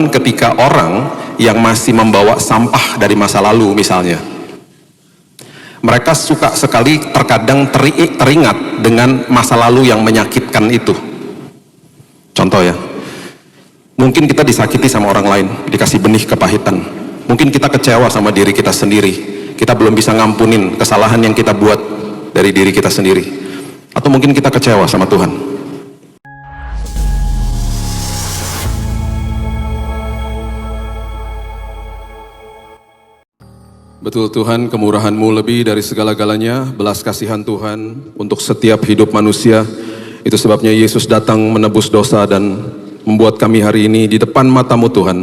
ketika orang yang masih membawa sampah dari masa lalu misalnya, mereka suka sekali terkadang teringat dengan masa lalu yang menyakitkan itu. Contoh ya, mungkin kita disakiti sama orang lain, dikasih benih kepahitan. Mungkin kita kecewa sama diri kita sendiri, kita belum bisa ngampunin kesalahan yang kita buat dari diri kita sendiri. Atau mungkin kita kecewa sama Tuhan. Betul Tuhan, kemurahan-Mu lebih dari segala-galanya, belas kasihan Tuhan untuk setiap hidup manusia. Itu sebabnya Yesus datang menebus dosa dan membuat kami hari ini di depan mata-Mu Tuhan,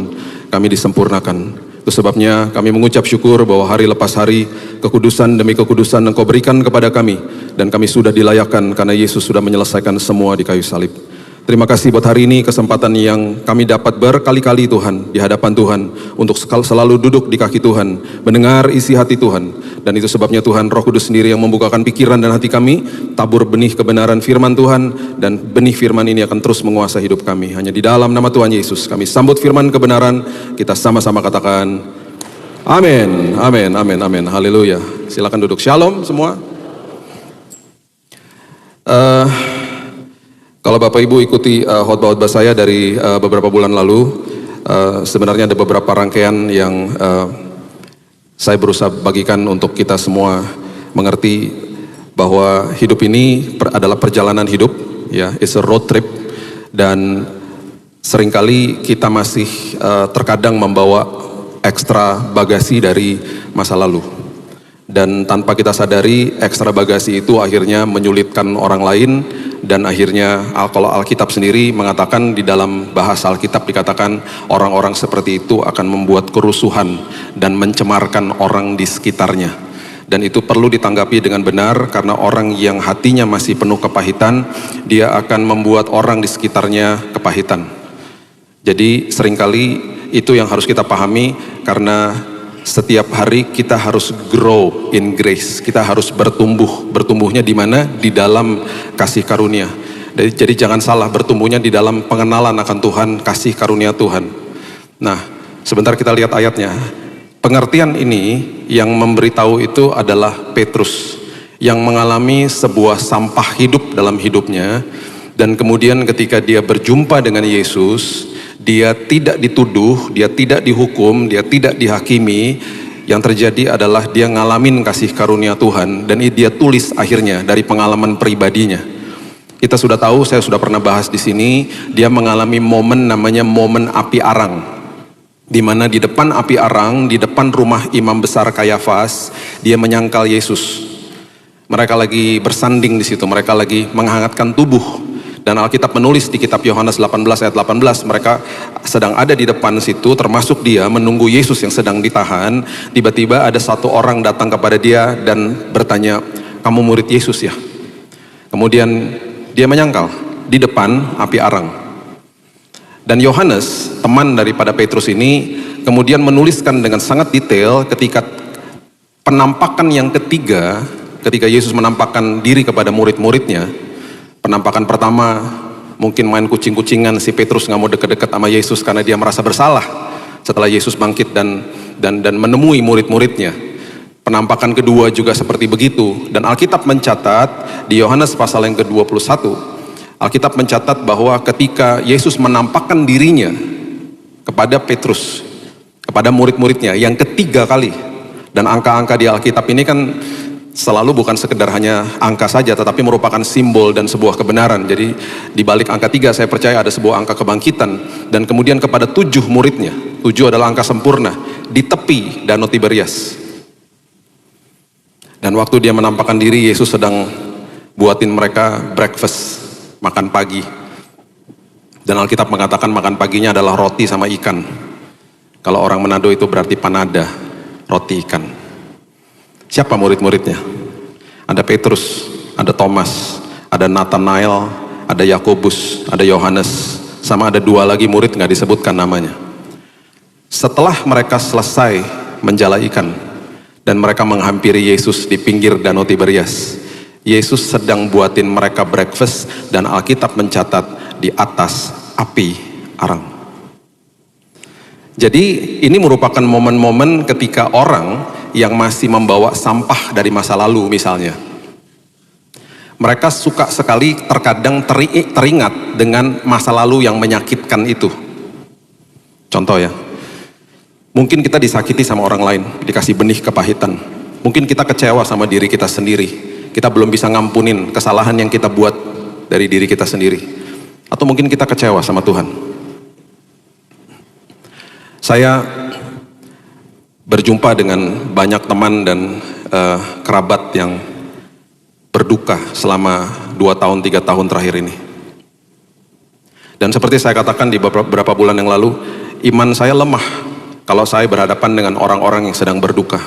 kami disempurnakan. Itu sebabnya kami mengucap syukur bahwa hari lepas hari, kekudusan demi kekudusan Engkau berikan kepada kami, dan kami sudah dilayakkan karena Yesus sudah menyelesaikan semua di kayu salib. Terima kasih buat hari ini, kesempatan yang kami dapat berkali-kali Tuhan, di hadapan Tuhan, untuk selalu duduk di kaki Tuhan, mendengar isi hati Tuhan. Dan itu sebabnya Tuhan, Roh Kudus sendiri yang membukakan pikiran dan hati kami, tabur benih kebenaran firman Tuhan, dan benih firman ini akan terus menguasai hidup kami. Hanya di dalam nama Tuhan Yesus, kami sambut firman kebenaran, kita sama-sama katakan, amin, amin, amin, amin, haleluya. Silakan duduk, shalom semua. Kalau Bapak Ibu ikuti khotbah-khotbah saya dari beberapa bulan lalu, sebenarnya ada beberapa rangkaian yang saya berusaha bagikan untuk kita semua mengerti bahwa hidup ini adalah perjalanan hidup, ya, it's a road trip, dan seringkali kita masih terkadang membawa ekstra bagasi dari masa lalu. Dan tanpa kita sadari, ekstra bagasi itu akhirnya menyulitkan orang lain, dan akhirnya kalau Alkitab sendiri mengatakan, di dalam bahasa Alkitab dikatakan orang-orang seperti itu akan membuat kerusuhan dan mencemarkan orang di sekitarnya. Dan itu perlu ditanggapi dengan benar, karena orang yang hatinya masih penuh kepahitan, dia akan membuat orang di sekitarnya kepahitan. Jadi seringkali itu yang harus kita pahami, karena setiap hari kita harus grow in grace, kita harus bertumbuh. Bertumbuhnya di mana? Di dalam kasih karunia. Jadi jangan salah, bertumbuhnya di dalam pengenalan akan Tuhan, kasih karunia Tuhan. Nah, sebentar kita lihat ayatnya. Pengertian ini yang memberitahu itu adalah Petrus, yang mengalami sebuah sampah hidup dalam hidupnya, dan kemudian ketika dia berjumpa dengan Yesus, dia tidak dituduh, dia tidak dihukum, dia tidak dihakimi. Yang terjadi adalah dia ngalamin kasih karunia Tuhan, dan dia tulis akhirnya dari pengalaman pribadinya. Kita sudah tahu, saya sudah pernah bahas di sini, dia mengalami momen namanya momen api arang, di mana di depan api arang, di depan rumah imam besar Kayafas, dia menyangkal Yesus. Mereka lagi bersanding di situ, mereka lagi menghangatkan tubuh. Dan Alkitab menulis di kitab Yohanes 18 ayat 18, mereka sedang ada di depan situ, termasuk dia menunggu Yesus yang sedang ditahan. Tiba-tiba ada satu orang datang kepada dia dan bertanya, kamu murid Yesus ya? Kemudian dia menyangkal di depan api arang. Dan Yohanes, teman daripada Petrus ini, kemudian menuliskan dengan sangat detail ketika penampakan yang ketiga, ketika Yesus menampakkan diri kepada murid-muridnya. Penampakan pertama mungkin main kucing-kucingan, si Petrus nggak mau deket-deket sama Yesus karena dia merasa bersalah setelah Yesus bangkit dan menemui murid-muridnya. Penampakan kedua juga seperti begitu, dan Alkitab mencatat di Yohanes pasal yang ke-21, Alkitab mencatat bahwa ketika Yesus menampakkan dirinya kepada Petrus, kepada murid-muridnya yang ketiga kali, dan angka-angka di Alkitab ini kan selalu bukan sekedar hanya angka saja, tetapi merupakan simbol dan sebuah kebenaran. Jadi di balik angka 3 saya percaya ada sebuah angka kebangkitan. Dan kemudian kepada 7 muridnya, 7 adalah angka sempurna, di tepi Danau Tiberias. Dan waktu dia menampakkan diri, Yesus sedang buatin mereka breakfast, makan pagi. Dan Alkitab mengatakan makan paginya adalah roti sama ikan. Kalau orang Manado itu berarti panada, roti ikan. Siapa murid-muridnya? Ada Petrus, ada Thomas, ada Nathanael, ada Yakobus, ada Yohanes, sama ada 2 lagi murid nggak disebutkan namanya. Setelah mereka selesai menjala ikan dan mereka menghampiri Yesus di pinggir Danau Tiberias, Yesus sedang buatin mereka breakfast, dan Alkitab mencatat di atas api arang. Jadi ini merupakan momen-momen ketika orang yang masih membawa sampah dari masa lalu misalnya. Mereka suka sekali terkadang teringat dengan masa lalu yang menyakitkan itu. Contoh ya, mungkin kita disakiti sama orang lain, dikasih benih kepahitan. Mungkin kita kecewa sama diri kita sendiri. Kita belum bisa ngampunin kesalahan yang kita buat dari diri kita sendiri. Atau mungkin kita kecewa sama Tuhan. Saya berjumpa dengan banyak teman dan kerabat yang berduka selama 2 tahun, 3 tahun terakhir ini. Dan seperti saya katakan di beberapa bulan yang lalu, iman saya lemah kalau saya berhadapan dengan orang-orang yang sedang berduka.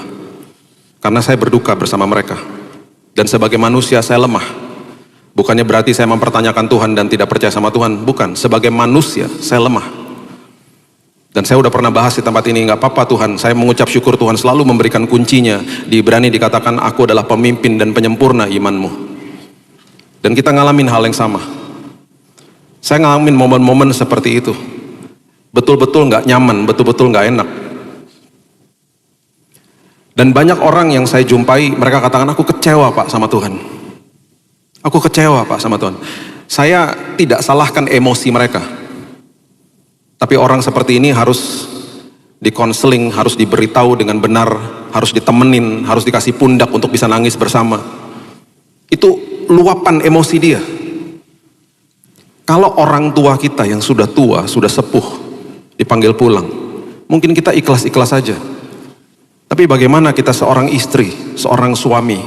Karena saya berduka bersama mereka. Dan sebagai manusia saya lemah. Bukannya berarti saya mempertanyakan Tuhan dan tidak percaya sama Tuhan. Bukan, sebagai manusia saya lemah. Dan saya udah pernah bahas di tempat ini, nggak apa-apa Tuhan, saya mengucap syukur Tuhan selalu memberikan kuncinya. Di Ibrani dikatakan, aku adalah pemimpin dan penyempurna imanmu. Dan kita ngalamin hal yang sama. Saya ngalamin momen-momen seperti itu. Betul-betul nggak nyaman, betul-betul nggak enak. Dan banyak orang yang saya jumpai, mereka katakan, aku kecewa Pak sama Tuhan. Aku kecewa Pak sama Tuhan. Saya tidak salahkan emosi mereka. Tapi orang seperti ini harus dikonseling, harus diberitahu dengan benar, harus ditemenin, harus dikasih pundak untuk bisa nangis bersama. Itu luapan emosi dia. Kalau orang tua kita yang sudah tua, sudah sepuh, dipanggil pulang, mungkin kita ikhlas-ikhlas saja. Tapi bagaimana kita seorang istri, seorang suami,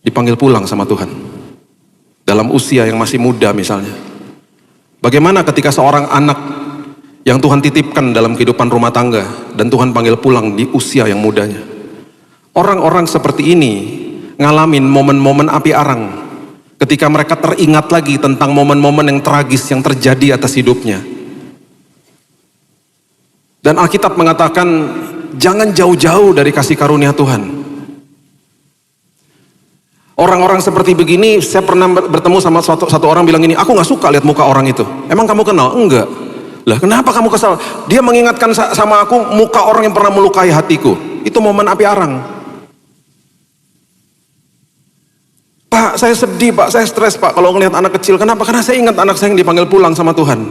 dipanggil pulang sama Tuhan? Dalam usia yang masih muda misalnya. Bagaimana ketika seorang anak yang Tuhan titipkan dalam kehidupan rumah tangga dan Tuhan panggil pulang di usia yang mudanya? Orang-orang seperti ini ngalamin momen-momen api arang ketika mereka teringat lagi tentang momen-momen yang tragis yang terjadi atas hidupnya. Dan Alkitab mengatakan jangan jauh-jauh dari kasih karunia Tuhan. Orang-orang seperti begini, saya pernah bertemu sama satu orang bilang gini, aku gak suka lihat muka orang itu. Emang kamu kenal? Enggak. Lah kenapa kamu kesal? Dia mengingatkan sama aku muka orang yang pernah melukai hatiku. Itu momen api arang. Pak, saya sedih Pak, saya stres Pak kalau ngelihat anak kecil. Kenapa? Karena saya ingat anak saya yang dipanggil pulang sama Tuhan.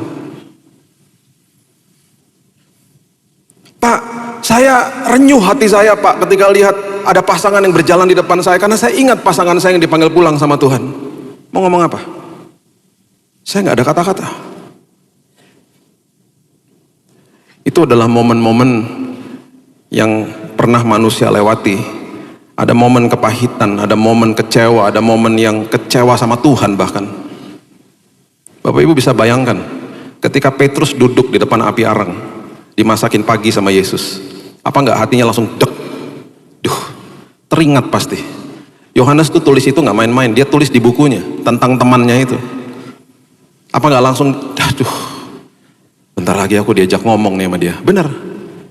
Pak, saya renyuh hati saya Pak ketika lihat ada pasangan yang berjalan di depan saya, karena saya ingat pasangan saya yang dipanggil pulang sama Tuhan. Mau ngomong apa? Saya nggak ada kata-kata. Itu adalah momen-momen yang pernah manusia lewati. Ada momen kepahitan, ada momen kecewa, ada momen yang kecewa sama Tuhan bahkan. Bapak Ibu bisa bayangkan, ketika Petrus duduk di depan api arang, dimasakin pagi sama Yesus. Apa nggak hatinya langsung dek? Teringat pasti. Yohanes tuh tulis itu nggak main-main, dia tulis di bukunya tentang temannya itu. Apa nggak langsung, aduh, bentar lagi aku diajak ngomong nih sama dia. Benar.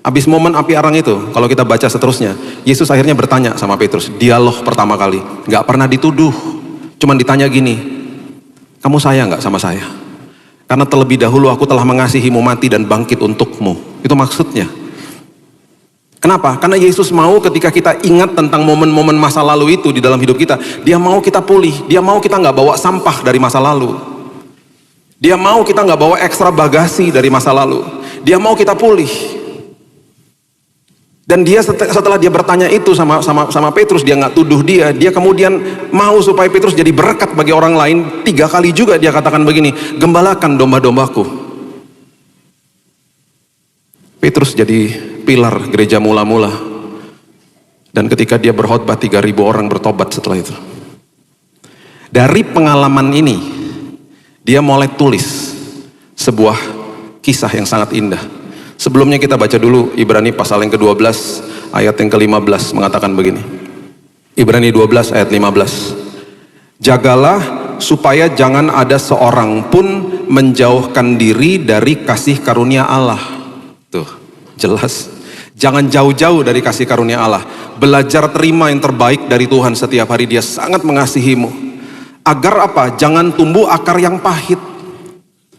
Abis momen api arang itu, kalau kita baca seterusnya, Yesus akhirnya bertanya sama Petrus, dialog pertama kali, nggak pernah dituduh, cuman ditanya gini, kamu sayang nggak sama saya? Karena terlebih dahulu aku telah mengasihimu mati dan bangkit untukmu. Itu maksudnya. Kenapa? Karena Yesus mau ketika kita ingat tentang momen-momen masa lalu itu di dalam hidup kita, dia mau kita pulih, dia mau kita nggak bawa sampah dari masa lalu. Dia mau kita nggak bawa ekstra bagasi dari masa lalu. Dia mau kita pulih. Dan dia setelah dia bertanya itu sama Petrus, dia nggak tuduh dia kemudian mau supaya Petrus jadi berkat bagi orang lain. 3 kali juga dia katakan begini, gembalakan domba-dombaku. Petrus jadi pilar gereja mula-mula. Dan ketika dia berkhotbah 3.000 orang bertobat setelah itu. Dari pengalaman ini, dia mulai tulis sebuah kisah yang sangat indah. Sebelumnya kita baca dulu Ibrani pasal yang ke-12 ayat yang ke-15 mengatakan begini. Ibrani 12 ayat 15. Jagalah supaya jangan ada seorang pun menjauhkan diri dari kasih karunia Allah. Tuh, jelas. Jangan jauh-jauh dari kasih karunia Allah. Belajar terima yang terbaik dari Tuhan setiap hari. Dia sangat mengasihimu. Agar apa? Jangan tumbuh akar yang pahit.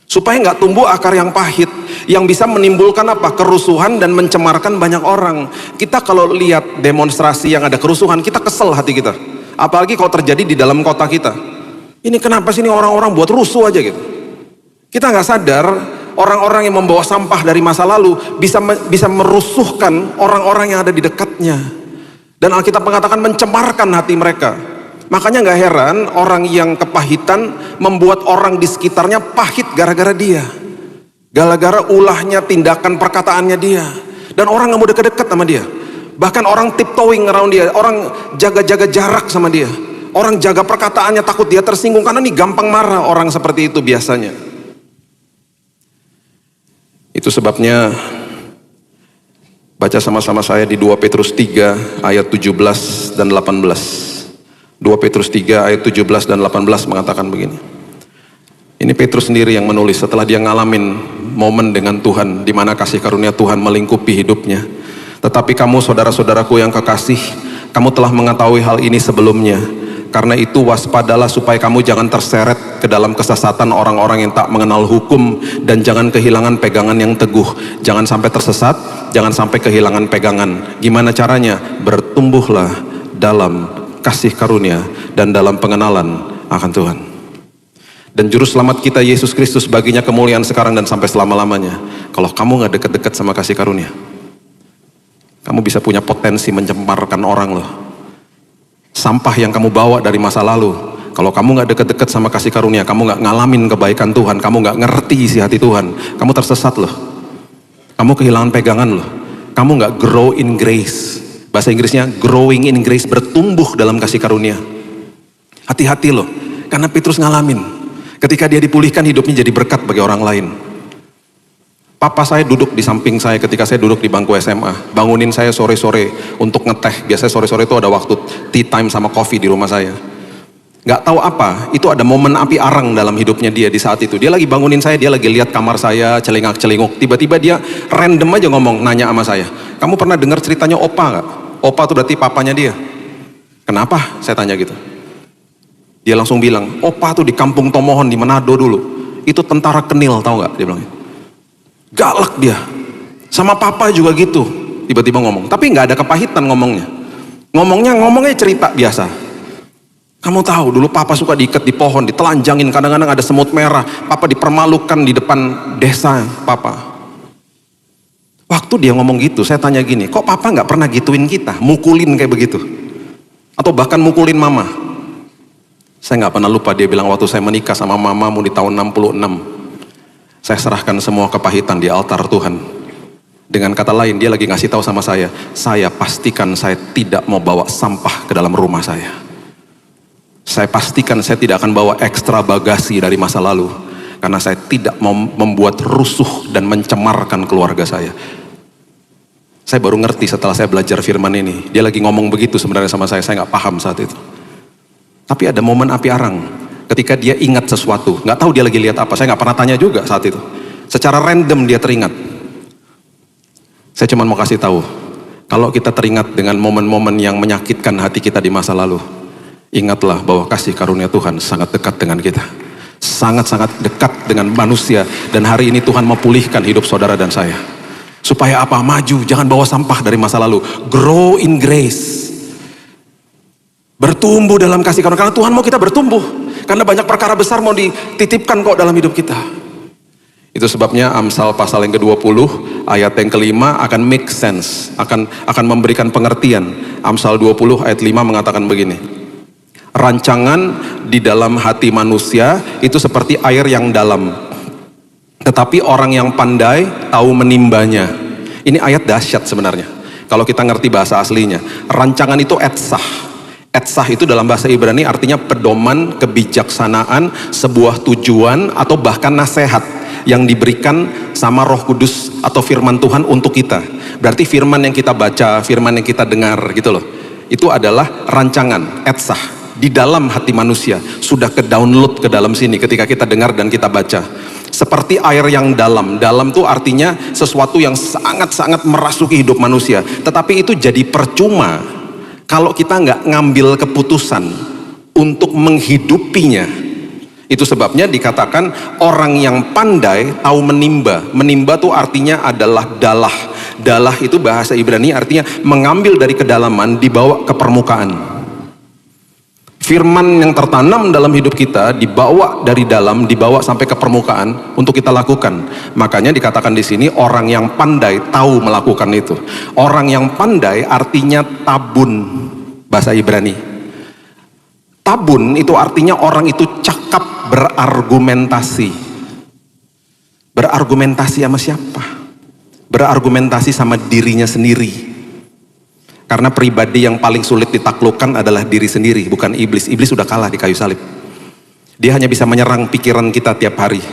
Supaya nggak tumbuh akar yang pahit, yang bisa menimbulkan apa? Kerusuhan dan mencemarkan banyak orang. Kita kalau lihat demonstrasi yang ada kerusuhan, kita kesel hati kita. Apalagi kalau terjadi di dalam kota kita. Ini kenapa sih ini orang-orang buat rusuh aja gitu. Kita nggak sadar orang-orang yang membawa sampah dari masa lalu bisa merusuhkan orang-orang yang ada di dekatnya. Dan Alkitab mengatakan mencemarkan hati mereka. Makanya nggak heran orang yang kepahitan membuat orang di sekitarnya pahit gara-gara dia. Gara-gara ulahnya, tindakan, perkataannya dia. Dan orang nggak mau deket-deket sama dia. Bahkan orang tiptoeing around dia, orang jaga-jaga jarak sama dia. Orang jaga perkataannya, takut dia tersinggung, karena nih gampang marah orang seperti itu biasanya. Itu sebabnya baca sama-sama saya di 2 Petrus 3 ayat 17 dan 18. 2 Petrus 3 ayat 17 dan 18 mengatakan begini. Ini Petrus sendiri yang menulis setelah dia ngalamin momen dengan Tuhan, di mana kasih karunia Tuhan melingkupi hidupnya. Tetapi kamu saudara-saudaraku yang kekasih, kamu telah mengetahui hal ini sebelumnya. Karena itu waspadalah supaya kamu jangan terseret ke dalam kesesatan orang-orang yang tak mengenal hukum, dan jangan kehilangan pegangan yang teguh. Jangan sampai tersesat, jangan sampai kehilangan pegangan. Gimana caranya? Bertumbuhlah dalam kasih karunia dan dalam pengenalan akan Tuhan. Dan juru selamat kita Yesus Kristus baginya kemuliaan sekarang dan sampai selama-lamanya. Kalau kamu gak deket-deket sama kasih karunia, kamu bisa punya potensi mencemarkan orang loh. Sampah yang kamu bawa dari masa lalu, kalau kamu gak deket-deket sama kasih karunia, kamu gak ngalamin kebaikan Tuhan, kamu gak ngerti isi hati Tuhan, kamu tersesat loh. Kamu kehilangan pegangan loh. Kamu gak grow in grace. Bahasa Inggrisnya growing in grace, bertumbuh dalam kasih karunia. Hati-hati loh, karena Petrus ngalamin. Ketika dia dipulihkan, hidupnya jadi berkat bagi orang lain. Papa saya duduk di samping saya ketika saya duduk di bangku SMA. Bangunin saya sore-sore untuk ngeteh. Biasanya sore-sore itu ada waktu tea time sama coffee di rumah saya. Gak tahu apa, itu ada momen api arang dalam hidupnya dia di saat itu. Dia lagi bangunin saya, dia lagi lihat kamar saya, celingak-celinguk. Tiba-tiba dia random aja ngomong, nanya sama saya. Kamu pernah dengar ceritanya Opa gak? Opa itu berarti papanya dia. Kenapa? Saya tanya gitu. Dia langsung bilang, Opa tuh di Kampung Tomohon di Manado dulu. Itu tentara kenil, tahu gak? Dia bilang, galak dia. Sama papa juga gitu. Tiba-tiba ngomong. Tapi gak ada kepahitan ngomongnya. Ngomongnya cerita biasa. Kamu tahu dulu papa suka diikat di pohon, ditelanjangin, kadang-kadang ada semut merah. Papa dipermalukan di depan desa papa. Waktu dia ngomong gitu, saya tanya gini, kok papa gak pernah gituin kita, mukulin kayak begitu? Atau bahkan mukulin mama? Saya gak pernah lupa dia bilang waktu saya menikah sama mamamu di tahun 66. Saya serahkan semua kepahitan di altar Tuhan. Dengan kata lain, dia lagi ngasih tahu sama saya pastikan saya tidak mau bawa sampah ke dalam rumah saya. Saya pastikan saya tidak akan bawa ekstra bagasi dari masa lalu. Karena saya tidak mau membuat rusuh dan mencemarkan keluarga saya. Saya baru ngerti setelah saya belajar firman ini. Dia lagi ngomong begitu sebenarnya sama saya gak paham saat itu. Tapi ada momen api arang. Ketika dia ingat sesuatu, gak tahu dia lagi lihat apa. Saya gak pernah tanya juga saat itu. Secara random dia teringat. Saya cuma mau kasih tahu. Kalau kita teringat dengan momen-momen yang menyakitkan hati kita di masa lalu, ingatlah bahwa kasih karunia Tuhan sangat dekat dengan kita. Sangat-sangat dekat dengan manusia. Dan hari ini Tuhan mau pulihkan hidup saudara dan saya. Supaya apa? Maju, jangan bawa sampah dari masa lalu. Grow in grace. Bertumbuh dalam kasih karunia. Karena Tuhan mau kita bertumbuh. Karena banyak perkara besar mau dititipkan kok dalam hidup kita. Itu sebabnya Amsal pasal yang ke-20 ayat yang ke-5 akan make sense. Akan memberikan pengertian. Amsal 20 ayat 5 mengatakan begini. Rancangan di dalam hati manusia itu seperti air yang dalam. Tetapi orang yang pandai tahu menimbanya. Ini ayat dahsyat sebenarnya. Kalau kita ngerti bahasa aslinya. Rancangan itu etsah. Etsah itu dalam bahasa Ibrani artinya pedoman, kebijaksanaan, sebuah tujuan atau bahkan nasihat yang diberikan sama Roh Kudus atau firman Tuhan untuk kita. Berarti firman yang kita baca, firman yang kita dengar gitu loh. Itu adalah rancangan, etsah. Di dalam hati manusia sudah ke-download ke dalam sini ketika kita dengar dan kita baca. Seperti air yang dalam. Dalam tuh artinya sesuatu yang sangat-sangat merasuki hidup manusia. Tetapi itu jadi percuma kalau kita nggak ngambil keputusan untuk menghidupinya. Itu sebabnya dikatakan orang yang pandai tahu menimba. Menimba tuh artinya adalah dalah. Dalah itu bahasa Ibrani artinya mengambil dari kedalaman dibawa ke permukaan. Firman yang tertanam dalam hidup kita dibawa dari dalam, dibawa sampai ke permukaan untuk kita lakukan. Makanya dikatakan di sini orang yang pandai tahu melakukan itu. Orang yang pandai artinya tabun, bahasa Ibrani. Tabun itu artinya orang itu cakap berargumentasi. Berargumentasi sama siapa? Berargumentasi sama dirinya sendiri. Karena pribadi yang paling sulit ditaklukkan adalah diri sendiri, bukan iblis. Iblis sudah kalah di kayu salib. Dia hanya bisa menyerang pikiran kita tiap hari.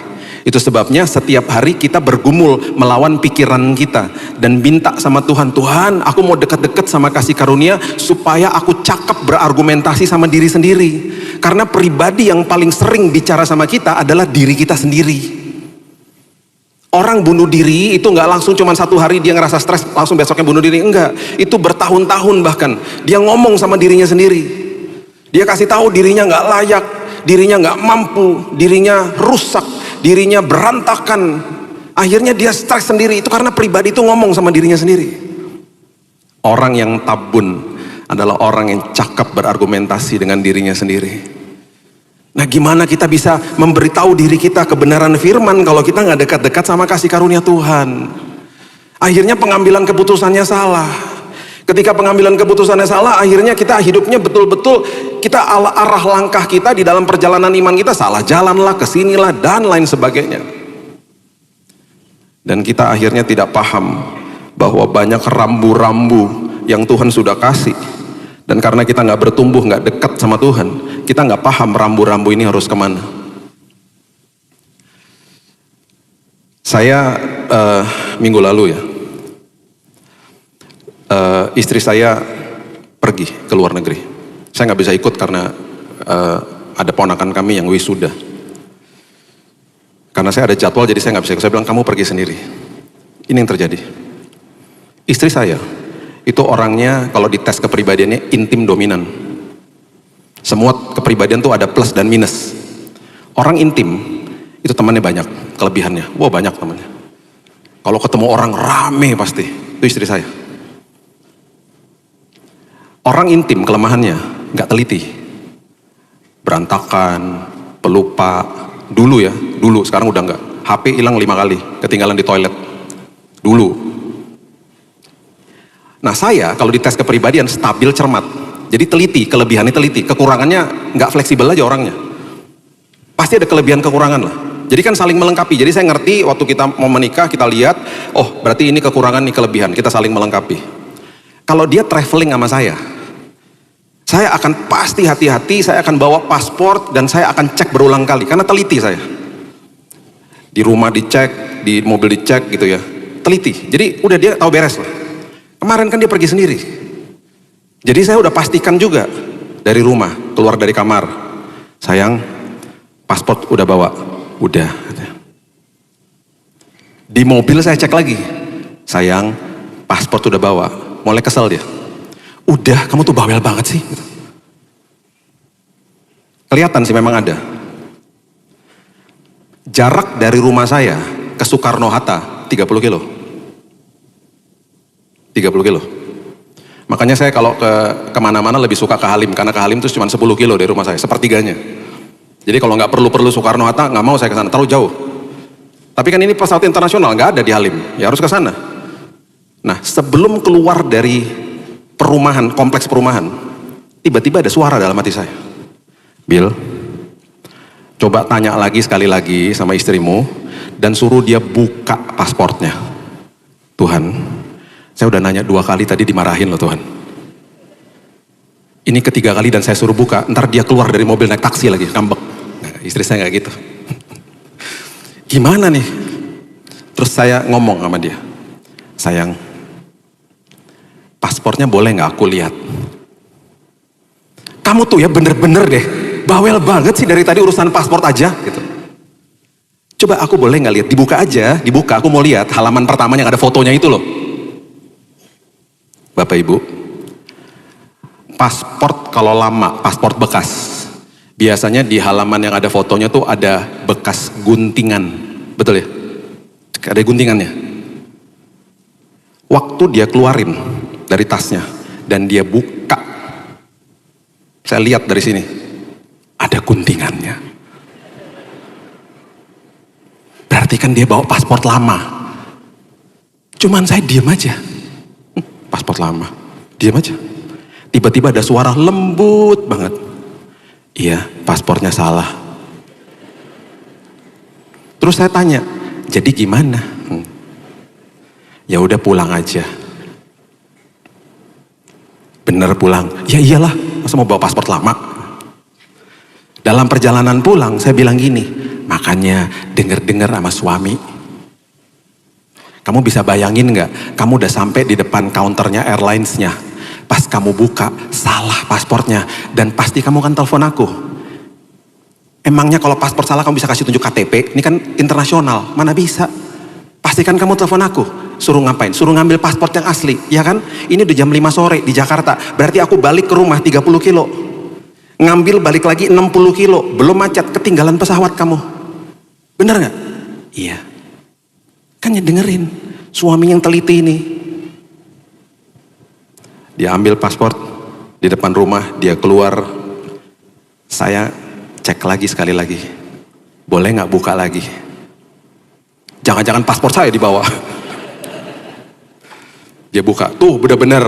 Itu sebabnya setiap hari kita bergumul melawan pikiran kita dan minta sama Tuhan, Tuhan, aku mau dekat-dekat sama kasih karunia supaya aku cakap berargumentasi sama diri sendiri. Karena pribadi yang paling sering bicara sama kita adalah diri kita sendiri. Orang bunuh diri itu nggak langsung cuma satu hari dia ngerasa stres langsung besoknya bunuh diri, enggak. Itu bertahun-tahun bahkan dia ngomong sama dirinya sendiri. Dia kasih tahu dirinya nggak layak, dirinya nggak mampu, dirinya rusak, dirinya berantakan. Akhirnya dia stres sendiri. Itu karena pribadi itu ngomong sama dirinya sendiri. Orang yang tabun adalah orang yang cakap berargumentasi dengan dirinya sendiri. Nah, gimana kita bisa memberitahu diri kita kebenaran firman kalau kita nggak dekat-dekat sama kasih karunia Tuhan? Akhirnya pengambilan keputusannya salah. Ketika pengambilan keputusannya salah, akhirnya kita hidupnya betul-betul kita arah langkah kita di dalam perjalanan iman kita salah jalanlah, kesinilah dan lain sebagainya. Dan kita akhirnya tidak paham bahwa banyak rambu-rambu yang Tuhan sudah kasih. Dan karena kita nggak bertumbuh, nggak dekat sama Tuhan, kita nggak paham rambu-rambu ini harus kemana. Saya minggu lalu ya, istri saya pergi ke luar negeri. Saya nggak bisa ikut karena ada ponakan kami yang wisuda. Karena saya ada jadwal, jadi saya nggak bisa ikut. Saya bilang, kamu pergi sendiri. Ini yang terjadi. Istri saya itu orangnya kalau dites kepribadiannya intim dominan. Semua kepribadian tuh ada plus dan minus. Orang intim itu temannya banyak, kelebihannya. Wah, banyak temannya. Kalau ketemu orang rame pasti. Itu istri saya. Orang intim kelemahannya nggak teliti, berantakan, pelupa. Dulu ya, dulu, sekarang udah nggak. HP hilang 5 kali, ketinggalan di toilet. Dulu. Nah, saya kalau dites kepribadian stabil, cermat. Jadi teliti, kelebihannya teliti, kekurangannya nggak fleksibel aja orangnya. Pasti ada kelebihan kekurangan lah. Jadi kan saling melengkapi. Jadi saya ngerti waktu kita mau menikah kita lihat, oh berarti ini kekurangan, ini kelebihan. Kita saling melengkapi. Kalau dia traveling sama saya akan pasti hati-hati, saya akan bawa paspor dan saya akan cek berulang kali karena teliti saya. Di rumah dicek, di mobil dicek gitu ya. Teliti. Jadi udah dia tahu beres lah. Kemarin kan dia pergi sendiri. Jadi saya udah pastikan juga dari rumah, keluar dari kamar. Sayang, paspor udah bawa. Udah. Di mobil saya cek lagi. Sayang, paspor udah bawa. Mulai kesel dia. Udah, kamu tuh bawel banget sih. Kelihatan sih memang ada. Jarak dari rumah saya ke Soekarno-Hatta 30 kilo. 30 kilo. Makanya saya kalau kemana-mana lebih suka ke Halim, karena ke Halim itu cuma 10 kilo dari rumah saya, sepertiganya. Jadi kalau nggak perlu Soekarno-Hatta, nggak mau saya ke sana, terlalu jauh. Tapi kan ini pesawat internasional, nggak ada di Halim, ya harus ke sana. Nah, sebelum keluar dari perumahan, kompleks perumahan, tiba-tiba ada suara dalam hati saya. Bill, coba tanya lagi sekali lagi sama istrimu, dan suruh dia buka pasportnya. Tuhan, saya udah nanya 2 kali tadi dimarahin loh Tuhan. Ini ketiga kali dan saya suruh buka, ntar dia keluar dari mobil naik taksi lagi, ngambek. Nah, istri saya nggak gitu. Gimana nih? Terus saya ngomong sama dia, sayang, paspornya boleh nggak aku lihat? Kamu tuh ya bener-bener deh, bawel banget sih dari tadi urusan paspor aja gitu. Coba aku boleh nggak lihat? Dibuka aja, dibuka, aku mau lihat halaman pertamanya yang ada fotonya itu loh. Bapak Ibu, paspor kalau lama, paspor bekas, Biasanya di halaman yang ada fotonya tuh ada bekas guntingan. Betul ya? Ada guntingannya. Waktu dia keluarin dari tasnya dan dia buka, saya lihat dari sini, ada guntingannya. Berarti kan dia bawa paspor lama. Cuman saya diam aja. Paspor lama, diam aja. Tiba-tiba ada suara lembut banget. Iya, paspornya salah. Terus saya tanya, jadi gimana? Ya udah pulang aja. Bener pulang? Ya iyalah, masa mau bawa paspor lama? Dalam perjalanan pulang, saya bilang gini, makanya denger-denger sama suami. Kamu bisa bayangin gak, kamu udah sampai di depan counternya airlines-nya. Pas kamu buka, salah paspornya. Dan pasti kamu kan telepon aku. Emangnya kalau paspor salah kamu bisa kasih tunjuk KTP? Ini kan internasional, mana bisa? Pastikan kamu telepon aku. Suruh ngapain? Suruh ngambil paspor yang asli, ya kan? Ini udah jam 5 sore di Jakarta. Berarti aku balik ke rumah 30 kilo. Ngambil balik lagi 60 kilo. Belum macet, ketinggalan pesawat kamu. Bener gak? Iya. Kan ya dengerin. Suami yang teliti ini. Dia ambil paspor di depan rumah, dia keluar. Saya cek lagi sekali lagi. Boleh gak buka lagi? Jangan-jangan paspor saya dibawa. Dia buka, tuh bener-bener.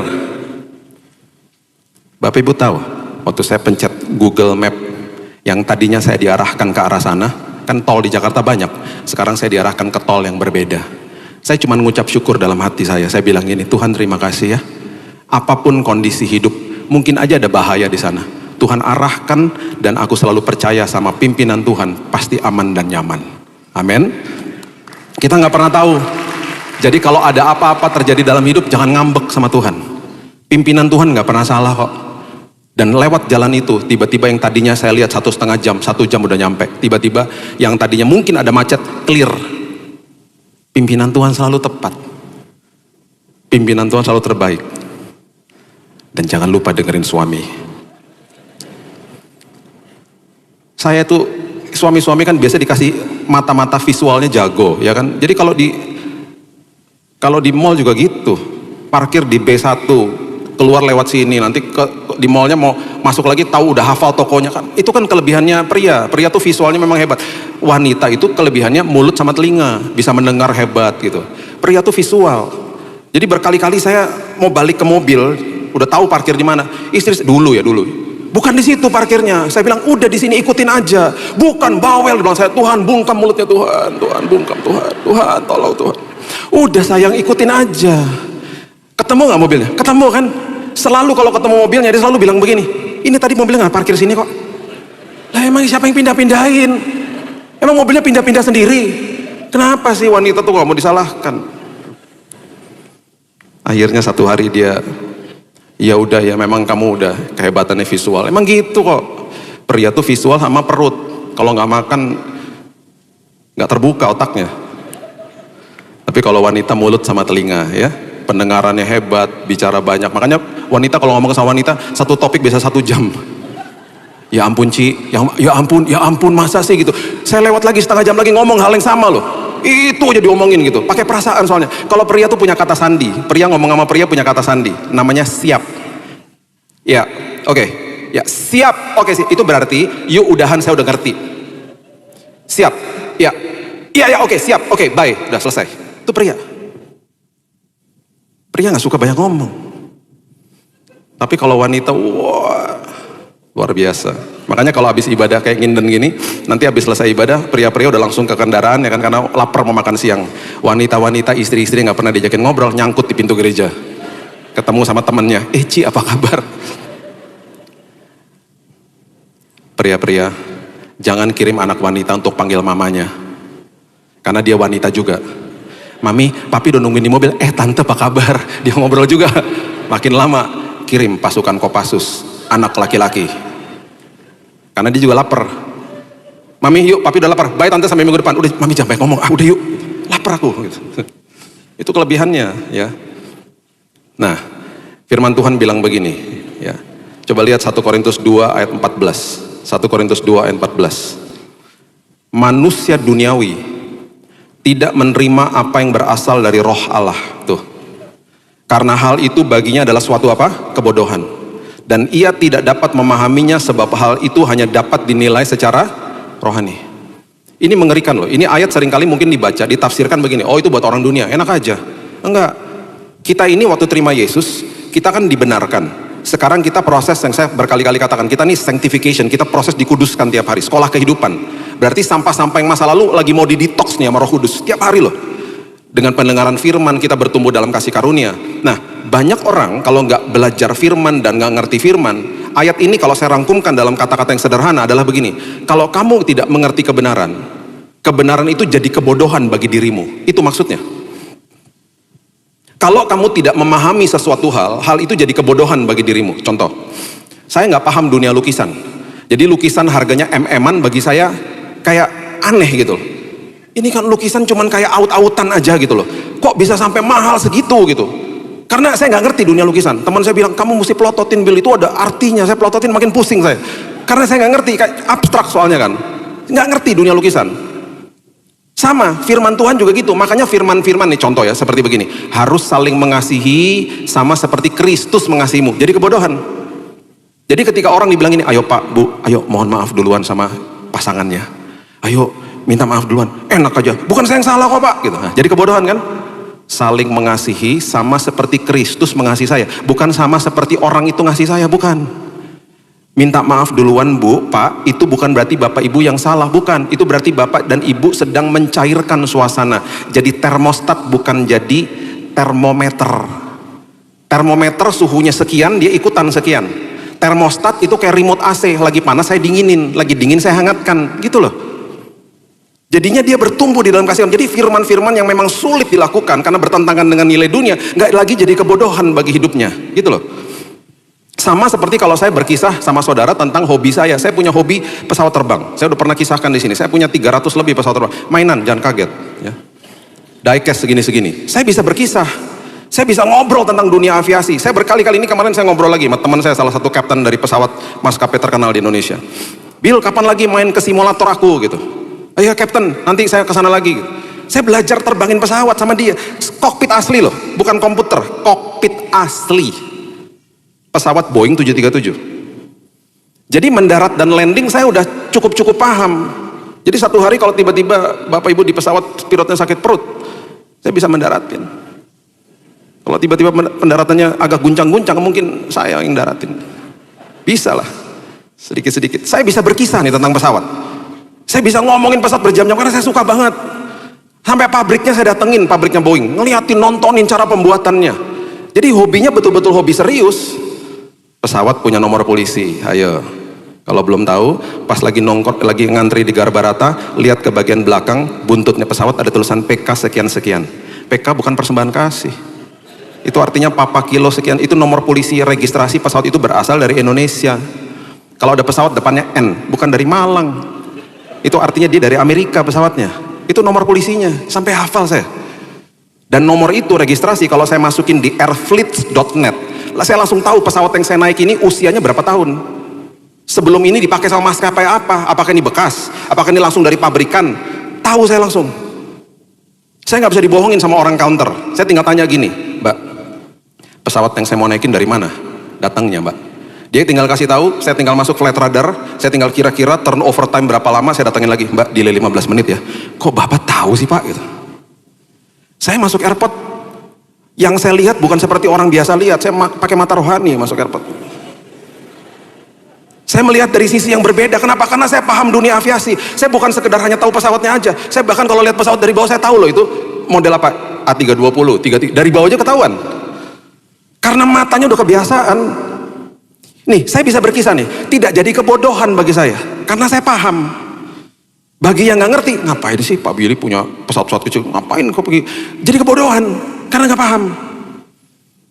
Bapak Ibu tahu, waktu saya pencet Google Map, yang tadinya saya diarahkan ke arah sana, kan tol di Jakarta banyak, sekarang saya diarahkan ke tol yang berbeda. Saya cuma ngucap syukur dalam hati saya bilang gini, Tuhan terima kasih ya, apapun kondisi hidup, mungkin aja ada bahaya di sana. Tuhan arahkan dan aku selalu percaya sama pimpinan Tuhan, pasti aman dan nyaman. Amin. Kita nggak pernah tahu. Jadi kalau ada apa-apa terjadi dalam hidup, jangan ngambek sama Tuhan. Pimpinan Tuhan nggak pernah salah kok. Dan lewat jalan itu, tiba-tiba yang tadinya saya lihat 1,5 jam, 1 jam udah nyampe. Tiba-tiba yang tadinya mungkin ada macet, clear. Pimpinan Tuhan selalu tepat. Pimpinan Tuhan selalu terbaik. Dan jangan lupa dengerin suami. Saya tuh, suami-suami kan biasa dikasih mata-mata visualnya jago, ya kan? Jadi kalau di mall juga gitu, parkir di B1, keluar lewat sini, nanti di mallnya mau masuk lagi tahu udah hafal tokonya kan. Itu kan kelebihannya pria tuh visualnya memang hebat. Wanita itu kelebihannya mulut sama telinga, bisa mendengar hebat gitu. Pria tuh visual. Jadi berkali-kali saya mau balik ke mobil, udah tahu parkir di mana. Istri dulu. Bukan di situ parkirnya. Saya bilang udah di sini ikutin aja. Bukan bawel, bilang saya, Tuhan bungkam mulutnya Tuhan bungkam Tuhan tolong Tuhan. Udah sayang ikutin aja. Ketemu gak mobilnya? Ketemu kan? Selalu kalau ketemu mobilnya dia selalu bilang begini, ini tadi mobilnya gak parkir sini kok. Lah emang siapa yang pindah-pindahin? Emang mobilnya pindah-pindah sendiri? Kenapa sih wanita tuh gak mau disalahkan? Akhirnya satu hari dia, ya udah ya memang kamu udah kehebatannya visual. Emang gitu kok. Pria tuh visual sama perut. Kalau gak makan gak terbuka otaknya. Tapi kalau wanita mulut sama telinga ya, pendengarannya hebat, bicara banyak. Makanya wanita kalau ngomong sama wanita, satu topik bisa 1 jam. Ya ampun Ci, ya ampun masa sih gitu. Saya lewat lagi setengah jam lagi ngomong hal yang sama loh. Itu aja diomongin gitu, pakai perasaan soalnya. Kalau pria tuh punya kata sandi, pria ngomong sama pria punya kata sandi, namanya siap. Ya, oke. Ya, siap. Oke sih, itu berarti yuk udahan saya udah ngerti. Siap. Ya. Iya, oke, siap. Oke, bye. Udah selesai. Itu pria. Pria gak suka banyak ngomong. Tapi kalau wanita, wah, luar biasa. Makanya kalau habis ibadah kayak nginden gini, nanti habis selesai ibadah, pria-pria udah langsung ke kendaraan ya kan, karena lapar mau makan siang. Wanita-wanita, istri-istri gak pernah diajakin ngobrol, nyangkut di pintu gereja. Ketemu sama temennya, Ci apa kabar? Pria-pria, jangan kirim anak wanita untuk panggil mamanya. Karena dia wanita juga. Mami, papi udah nungguin di mobil, tante apa kabar? Dia ngobrol juga. Makin lama, kirim pasukan Kopassus, anak laki-laki. Karena dia juga lapar. Mami yuk, papi udah lapar, bye tante sampai minggu depan. Udah, mami jangan banyak ngomong, udah yuk, lapar aku. Gitu. Itu kelebihannya ya. Nah, firman Tuhan bilang begini ya. Coba lihat 1 Korintus 2 ayat 14. 1 1 Korintus 2 ayat 14. Manusia duniawi tidak menerima apa yang berasal dari roh Allah. Tuh. Karena hal itu baginya adalah suatu apa? Kebodohan. Dan ia tidak dapat memahaminya sebab hal itu hanya dapat dinilai secara rohani. Ini mengerikan loh. Ini ayat seringkali mungkin dibaca, ditafsirkan begini. Oh, itu buat orang dunia, enak aja. Enggak. Kita ini waktu terima Yesus, kita kan dibenarkan. Sekarang kita proses, yang saya berkali-kali katakan, kita nih sanctification, kita proses dikuduskan tiap hari, sekolah kehidupan. Berarti sampah-sampah yang masa lalu lagi mau didetox nih sama Roh Kudus, tiap hari loh. Dengan pendengaran firman kita bertumbuh dalam kasih karunia. Nah, banyak orang kalau nggak belajar firman dan nggak ngerti firman, ayat ini kalau saya rangkumkan dalam kata-kata yang sederhana adalah begini. Kalau kamu tidak mengerti kebenaran, kebenaran itu jadi kebodohan bagi dirimu. Itu maksudnya. Kalau kamu tidak memahami sesuatu hal, hal itu jadi kebodohan bagi dirimu. Contoh, saya nggak paham dunia lukisan. Jadi lukisan harganya MM-an bagi saya kayak aneh gitu loh. Ini kan lukisan cuman kayak aut-autan aja gitu loh. Kok bisa sampai mahal segitu gitu? Karena saya nggak ngerti dunia lukisan. Teman saya bilang, kamu mesti pelototin Bill, itu ada artinya. Saya pelototin makin pusing saya. Karena saya nggak ngerti, kayak abstrak soalnya kan. Nggak ngerti dunia lukisan. Sama, firman Tuhan juga gitu. Makanya firman-firman nih contoh ya, seperti begini. Harus saling mengasihi sama seperti Kristus mengasihimu. Jadi kebodohan. Jadi ketika orang dibilang ini, ayo Pak, Bu, ayo mohon maaf duluan sama pasangannya. Ayo minta maaf duluan. Enak aja. Bukan saya yang salah kok Pak. Gitu. Nah, jadi kebodohan kan? Saling mengasihi sama seperti Kristus mengasihi saya. Bukan sama seperti orang itu ngasih saya, bukan. Minta maaf duluan Bu, Pak, itu bukan berarti Bapak Ibu yang salah, bukan. Itu berarti Bapak dan Ibu sedang mencairkan suasana. Jadi termostat bukan jadi termometer. Termometer suhunya sekian, dia ikutan sekian. Termostat itu kayak remote AC, lagi panas saya dinginin, lagi dingin saya hangatkan, gitu loh. Jadinya dia bertumbuh di dalam kasih. Jadi firman-firman yang memang sulit dilakukan karena bertentangan dengan nilai dunia, nggak lagi jadi kebodohan bagi hidupnya, gitu loh. Sama seperti kalau saya berkisah sama saudara tentang hobi saya. Saya punya hobi pesawat terbang. Saya udah pernah kisahkan di sini. Saya punya 300 lebih pesawat terbang. Mainan, jangan kaget. Ya. Diecast segini-segini. Saya bisa berkisah. Saya bisa ngobrol tentang dunia aviasi. Saya berkali-kali ini kemarin saya ngobrol lagi sama teman saya, salah satu kapten dari pesawat maskapai terkenal di Indonesia. Bill, kapan lagi main ke simulator aku gitu? Ayo kapten, nanti saya kesana lagi. Saya belajar terbangin pesawat sama dia. Kokpit asli loh, bukan komputer. Kokpit asli. Pesawat Boeing 737. Jadi mendarat dan landing saya udah cukup paham. Jadi satu hari kalau tiba-tiba Bapak Ibu di pesawat pilotnya sakit perut, saya bisa mendaratin. Kalau tiba-tiba pendaratannya agak guncang-guncang, mungkin saya yang daratin. Bisa lah, sedikit-sedikit. Saya bisa berkisah nih tentang pesawat. Saya bisa ngomongin pesawat berjam-jam karena saya suka banget. Sampai pabriknya saya datengin, pabriknya Boeing, ngeliatin, nontonin cara pembuatannya. Jadi hobinya betul-betul hobi serius. Pesawat punya nomor polisi, ayo. Kalau belum tahu, pas lagi nongkrong, lagi ngantri di Garbarata, lihat ke bagian belakang, buntutnya pesawat ada tulisan PK sekian-sekian. PK bukan persembahan kasih. Itu artinya papa kilo sekian, itu nomor polisi registrasi pesawat itu berasal dari Indonesia. Kalau ada pesawat depannya N, bukan dari Malang. Itu artinya dia dari Amerika pesawatnya. Itu nomor polisinya, sampai hafal saya. Dan nomor itu registrasi kalau saya masukin di airfleet.net. Saya langsung tahu pesawat yang saya naik ini usianya berapa tahun. Sebelum ini dipakai sama maskapai apa? Apakah ini bekas? Apakah ini langsung dari pabrikan? Tahu saya langsung. Saya nggak bisa dibohongin sama orang counter. Saya tinggal tanya gini, Mbak, pesawat yang saya mau naikin dari mana? Datangnya Mbak. Dia tinggal kasih tahu, saya tinggal masuk flight radar, saya tinggal kira-kira turnover time berapa lama, saya datangin lagi, Mbak, delay 15 menit ya. Kok Bapak tahu sih Pak? Gitu. Saya masuk airport, yang saya lihat bukan seperti orang biasa lihat, saya pakai mata rohani masuk airport. Saya melihat dari sisi yang berbeda. Kenapa? Karena saya paham dunia aviasi. Saya bukan sekedar hanya tahu pesawatnya aja. Saya bahkan kalau lihat pesawat dari bawah saya tahu loh itu model apa, A320, 33, dari bawah aja ketahuan. Karena matanya udah kebiasaan. Nih, saya bisa berkisah nih, tidak jadi kebodohan bagi saya, karena saya paham. Bagi yang nggak ngerti, ngapain sih Pak Billy punya pesawat-pesawat kecil? Ngapain kok pergi? Jadi kebodohan. Karena nggak paham.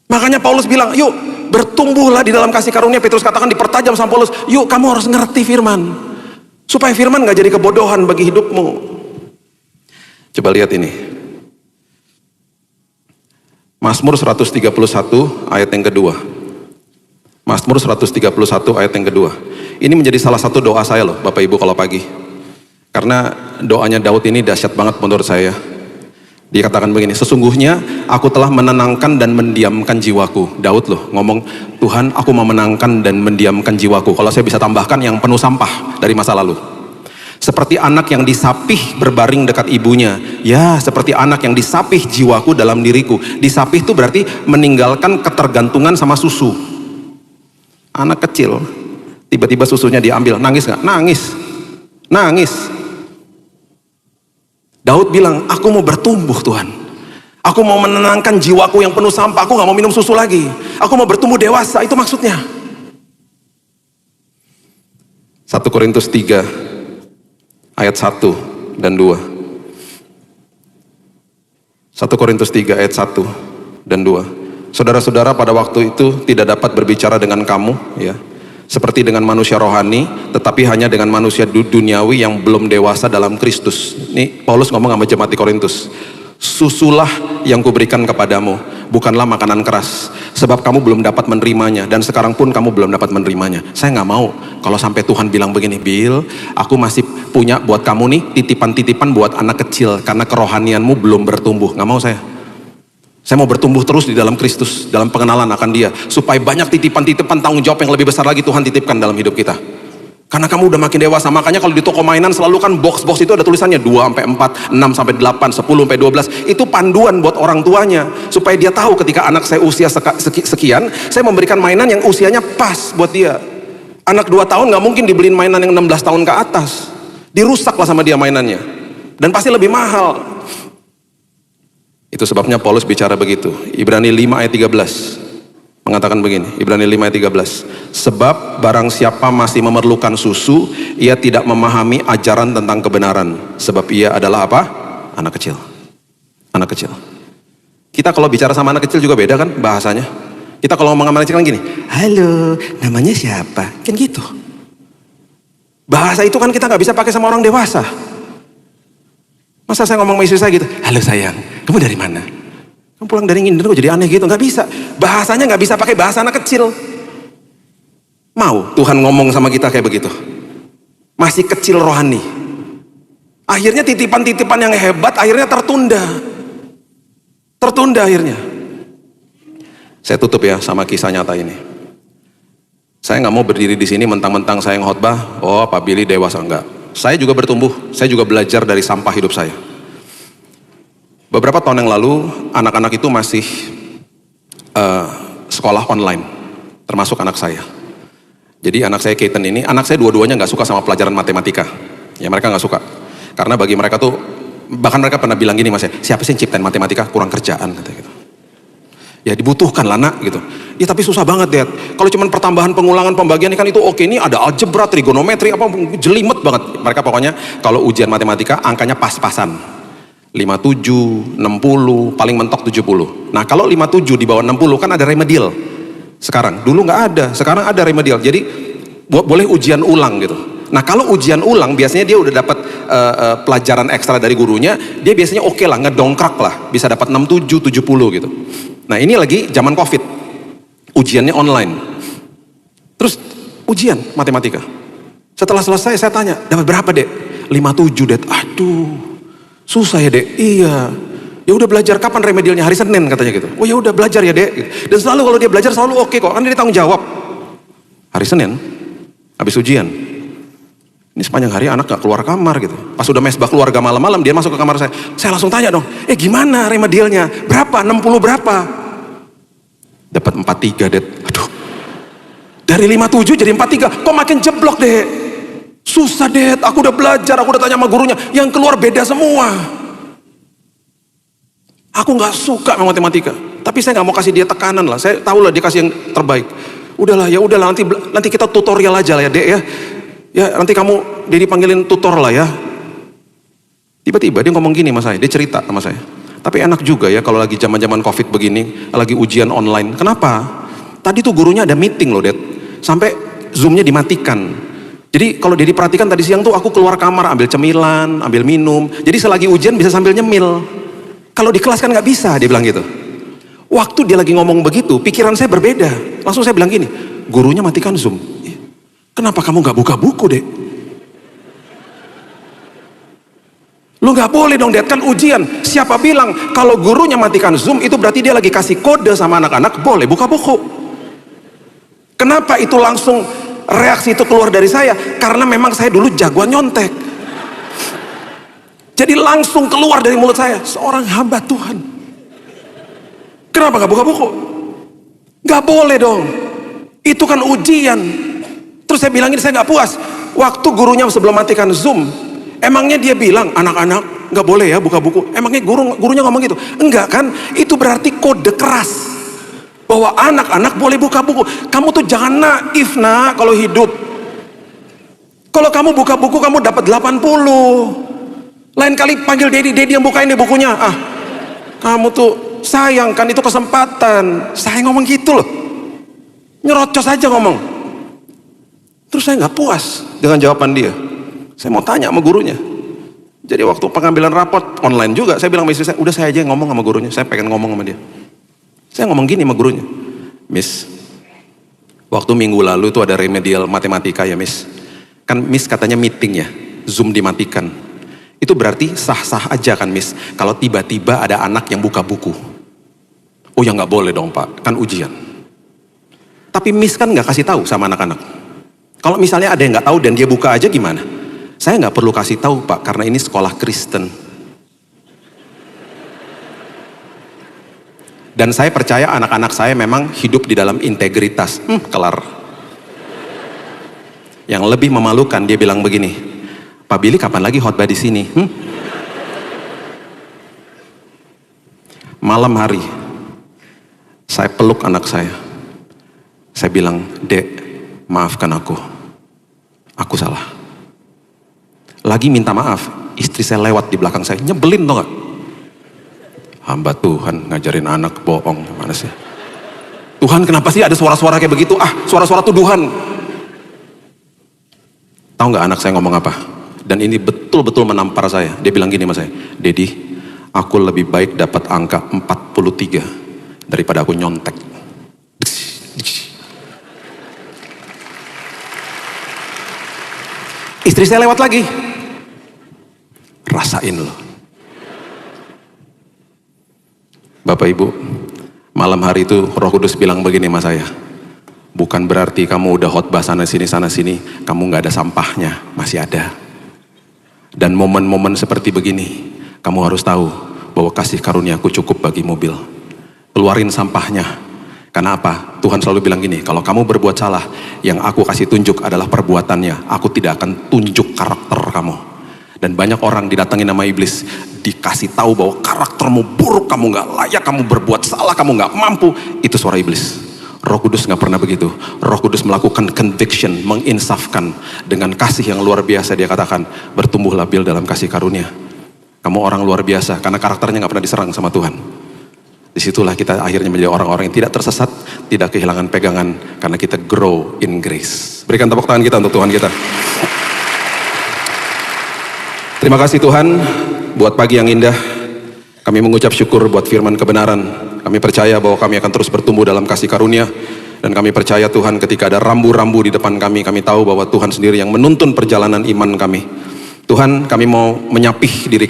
Makanya Paulus bilang, yuk bertumbuhlah di dalam kasih karunia. Petrus katakan dipertajam sama Paulus, yuk kamu harus ngerti firman. Supaya firman nggak jadi kebodohan bagi hidupmu. Coba lihat ini. Mazmur 131 ayat yang kedua. Mazmur 131 ayat yang kedua. Ini menjadi salah satu doa saya loh Bapak Ibu kalau pagi. Karena doanya Daud ini dahsyat banget menurut saya. Dikatakan begini, sesungguhnya aku telah menenangkan dan mendiamkan jiwaku. Daud loh ngomong, Tuhan aku mau menenangkan dan mendiamkan jiwaku. Kalau saya bisa tambahkan yang penuh sampah dari masa lalu. Seperti anak yang disapih berbaring dekat ibunya. Ya seperti anak yang disapih jiwaku dalam diriku. Disapih itu berarti meninggalkan ketergantungan sama susu. Anak kecil, tiba-tiba susunya diambil, nangis gak? Nangis. Nangis. Daud bilang, aku mau bertumbuh Tuhan. Aku mau menenangkan jiwaku yang penuh sampah. Aku gak mau minum susu lagi. Aku mau bertumbuh dewasa, itu maksudnya. 1 Korintus 3 ayat 1 dan 2. 1 Korintus 3 ayat 1 dan 2. Saudara-saudara pada waktu itu tidak dapat berbicara dengan kamu ya, seperti dengan manusia rohani, tetapi hanya dengan manusia duniawi yang belum dewasa dalam Kristus. Ini Paulus ngomong sama jemaat di Korintus. Susulah yang kuberikan kepadamu, bukanlah makanan keras, sebab kamu belum dapat menerimanya, dan sekarang pun kamu belum dapat menerimanya. Saya nggak mau kalau sampai Tuhan bilang begini, Bill, aku masih punya buat kamu nih titipan-titipan buat anak kecil, karena kerohanianmu belum bertumbuh. Nggak mau saya. Saya mau bertumbuh terus di dalam Kristus, dalam pengenalan akan Dia, supaya banyak titipan-titipan tanggung jawab yang lebih besar lagi Tuhan titipkan dalam hidup kita. Karena kamu udah makin dewasa, makanya kalau di toko mainan selalu kan box-box itu ada tulisannya 2-4, 6-8, 10-12. Itu panduan buat orang tuanya, supaya dia tahu ketika anak saya usia sekian, saya memberikan mainan yang usianya pas buat dia. Anak 2 tahun gak mungkin dibeliin mainan yang 16 tahun ke atas. Dirusaklah sama dia mainannya. Dan pasti lebih mahal. Itu sebabnya Paulus bicara begitu. Ibrani 5 ayat 13 mengatakan begini, Ibrani 5 ayat 13, sebab barang siapa masih memerlukan susu, ia tidak memahami ajaran tentang kebenaran, sebab ia adalah apa? Anak kecil. Anak kecil. Kita kalau bicara sama anak kecil juga beda kan bahasanya. Kita kalau ngomong sama anak kecil kan gini, halo, namanya siapa? Kan gitu. Bahasa itu kan kita gak bisa pakai sama orang dewasa. Masa saya ngomong sama istri saya gitu, halo sayang, kamu dari mana? Kamu pulang dari Nginden kok jadi aneh gitu, nggak bisa. Bahasanya nggak bisa pakai bahasa anak kecil. Mau Tuhan ngomong sama kita kayak begitu? Masih kecil rohani. Akhirnya titipan-titipan yang hebat akhirnya tertunda. Tertunda akhirnya. Saya tutup ya sama kisah nyata ini. Saya nggak mau berdiri di sini mentang-mentang saya ngkhotbah, oh Pak Billy dewasa, enggak. Saya juga bertumbuh, saya juga belajar dari sampah hidup saya. Beberapa tahun yang lalu, anak-anak itu masih sekolah online, termasuk anak saya. Jadi anak saya Keaton ini, anak saya dua-duanya nggak suka sama pelajaran matematika. Ya mereka nggak suka, karena bagi mereka tuh, bahkan mereka pernah bilang gini mas ya, siapa sih yang ciptain matematika, kurang kerjaan katanya gitu. Ya dibutuhkan lah nak gitu. Ya tapi susah banget deh. Kalau cuman pertambahan, pengulangan, pembagian kan itu oke, ini ada algebra, trigonometri, apa jelimet banget. Mereka pokoknya kalau ujian matematika angkanya pas-pasan. 57, 60, paling mentok 70. Nah kalau 57 di bawah 60 kan ada remedial. Sekarang, dulu nggak ada, sekarang ada remedial. Jadi boleh ujian ulang gitu. Nah kalau ujian ulang biasanya dia udah dapat pelajaran ekstra dari gurunya, dia biasanya oke lah, ngedongkrak lah, bisa dapat 67, 70 gitu. Nah ini lagi zaman COVID, ujiannya online. Terus ujian matematika. Setelah selesai saya tanya, dapat berapa dek? 57 dek. Aduh, susah ya dek. Iya. Ya udah belajar, kapan remedialnya? Hari Senin katanya gitu. Oh ya udah belajar ya dek. Dan selalu kalau dia belajar selalu oke kok, kan dia tanggung jawab. Hari Senin, habis ujian. Ini sepanjang hari anak gak keluar kamar gitu. Pas udah mesbah keluarga malam-malam dia masuk ke kamar saya. Saya langsung tanya dong, gimana remedialnya? Berapa? 60 berapa? Dapat 43 dek. Aduh. Dari 57 jadi 43. Kok makin jeblok dek? Susah dek. Aku udah belajar, aku udah tanya sama gurunya. Yang keluar beda semua. Aku gak suka sama matematika. Tapi saya gak mau kasih dia tekanan lah. Saya tahu lah dia kasih yang terbaik. Udahlah ya udahlah nanti kita tutorial aja lah ya dek ya. Ya nanti kamu dia dipanggilin tutor lah ya. Tiba-tiba dia ngomong gini sama saya, dia cerita sama saya. Tapi enak juga ya kalau lagi zaman-zaman COVID begini, lagi ujian online. Kenapa? Tadi tuh gurunya ada meeting loh, Det. Sampai Zoom-nya dimatikan. Jadi kalau dia diperhatikan tadi siang tuh aku keluar kamar ambil cemilan, ambil minum. Jadi selagi ujian bisa sambil nyemil. Kalau di kelas kan nggak bisa, dia bilang gitu. Waktu dia lagi ngomong begitu, pikiran saya berbeda. Langsung saya bilang gini, gurunya matikan Zoom. Kenapa kamu nggak buka buku, Dek? Lu nggak boleh dong, Dek, kan ujian. Siapa bilang kalau gurunya matikan Zoom itu berarti dia lagi kasih kode sama anak-anak boleh buka buku? Kenapa itu langsung reaksi itu keluar dari saya? Karena memang saya dulu jagoan nyontek. Jadi langsung keluar dari mulut saya, seorang hamba Tuhan. Kenapa nggak buka buku? Nggak boleh dong. Itu kan ujian. Terus saya bilangin saya nggak puas. Waktu gurunya sebelum matikan Zoom, emangnya dia bilang anak-anak nggak boleh ya buka buku? Emangnya gurunya ngomong gitu? Enggak kan? Itu berarti kode keras bahwa anak-anak boleh buka buku. Kamu tuh jangan naif, nak, kalau hidup. Kalau kamu buka buku kamu dapat 80. Lain kali panggil Dedi yang bukain deh bukunya. Kamu tuh sayang kan, itu kesempatan. Saya ngomong gitu loh. Nyerocos aja ngomong. Terus saya nggak puas dengan jawaban dia. Saya mau tanya sama gurunya. Jadi waktu pengambilan rapot online juga, saya bilang sama istri saya, udah saya aja yang ngomong sama gurunya. Saya pengen ngomong sama dia. Saya ngomong gini sama gurunya. Miss, waktu minggu lalu tuh ada remedial matematika ya, Miss. Kan Miss katanya meeting ya, Zoom dimatikan. Itu berarti sah-sah aja kan, Miss, kalau tiba-tiba ada anak yang buka buku. Oh ya nggak boleh dong, Pak, kan ujian. Tapi Miss kan nggak kasih tahu sama anak-anak. Kalau misalnya ada yang nggak tahu dan dia buka aja gimana? Saya nggak perlu kasih tahu, Pak, karena ini sekolah Kristen. Dan saya percaya anak-anak saya memang hidup di dalam integritas. Kelar. Yang lebih memalukan, dia bilang begini, Pak Billy kapan lagi khotbah di sini? Malam hari, saya peluk anak saya. Saya bilang, Dek, maafkan aku. Aku salah. Lagi minta maaf, istri saya lewat di belakang saya, nyebelin tau gak? Hamba Tuhan ngajarin anak bohong, gimana sih? Tuhan kenapa sih ada suara-suara kayak begitu? Suara-suara tuduhan. Tahu gak anak saya ngomong apa? Dan ini betul-betul menampar saya. Dia bilang gini sama saya, Dedi, aku lebih baik dapat angka 43 daripada aku nyontek. Istri saya lewat lagi. Rasain loh. Bapak Ibu, malam hari itu Roh Kudus bilang begini sama saya. Bukan berarti kamu udah khotbah sana sini, kamu gak ada sampahnya, masih ada. Dan momen-momen seperti begini, kamu harus tahu bahwa kasih karuniaku cukup bagi mobil. Keluarin sampahnya. Karena apa? Tuhan selalu bilang gini, kalau kamu berbuat salah, yang aku kasih tunjuk adalah perbuatannya. Aku tidak akan tunjuk karakter kamu. Dan banyak orang didatangin nama iblis, dikasih tahu bahwa karaktermu buruk, kamu gak layak, kamu berbuat salah, kamu gak mampu. Itu suara iblis. Roh Kudus gak pernah begitu. Roh Kudus melakukan conviction, menginsafkan dengan kasih yang luar biasa. Dia katakan, bertumbuhlah Bil dalam kasih karunia. Kamu orang luar biasa karena karakternya gak pernah diserang sama Tuhan. Disitulah kita akhirnya menjadi orang-orang yang tidak tersesat, tidak kehilangan pegangan, karena kita grow in grace. Berikan tepuk tangan kita untuk Tuhan kita. Terima kasih Tuhan buat pagi yang indah. Kami mengucap syukur buat firman kebenaran. Kami percaya bahwa kami akan terus bertumbuh dalam kasih karunia. Dan kami percaya Tuhan ketika ada rambu-rambu di depan kami tahu bahwa Tuhan sendiri yang menuntun perjalanan iman kami. Tuhan, kami mau menyapih diri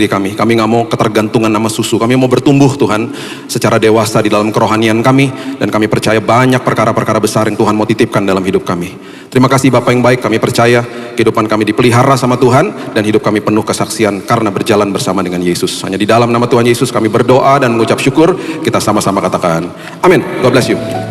kami. Kami gak mau ketergantungan sama susu. Kami mau bertumbuh Tuhan secara dewasa di dalam kerohanian kami. Dan kami percaya banyak perkara-perkara besar yang Tuhan mau titipkan dalam hidup kami. Terima kasih Bapak yang baik. Kami percaya kehidupan kami dipelihara sama Tuhan. Dan hidup kami penuh kesaksian karena berjalan bersama dengan Yesus. Hanya di dalam nama Tuhan Yesus kami berdoa dan mengucap syukur. Kita sama-sama katakan amin. God bless you.